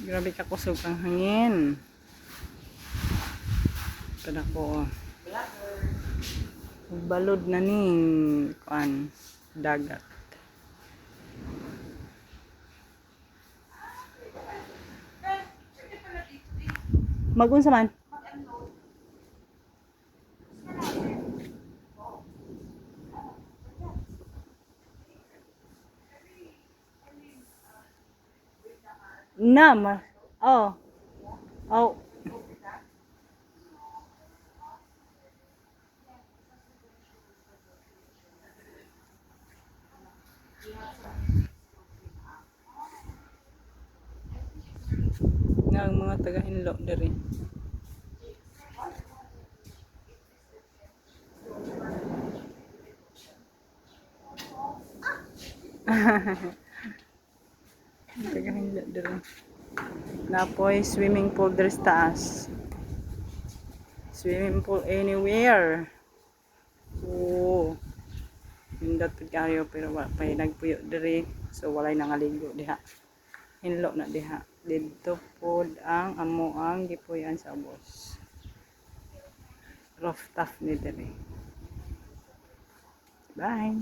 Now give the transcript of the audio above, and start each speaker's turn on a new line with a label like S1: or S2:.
S1: Grabe ka kusog ang hangin. Kada ko. Balod na ning kuan dagat. Magunsa man? Nama. Oh. Oh. Nga ang mga taga-inlo diri. Taga-inlo diri. Napoy swimming pool diri sa taas. Swimming pool anywhere. Oo. Pindot kayo pero wala pa nagpuyo diri. So walay nangaligo diha. Hinlo na diha. Dito pod ang amo ang gipuyan sa ubos. Rooftop ni diri. Bye.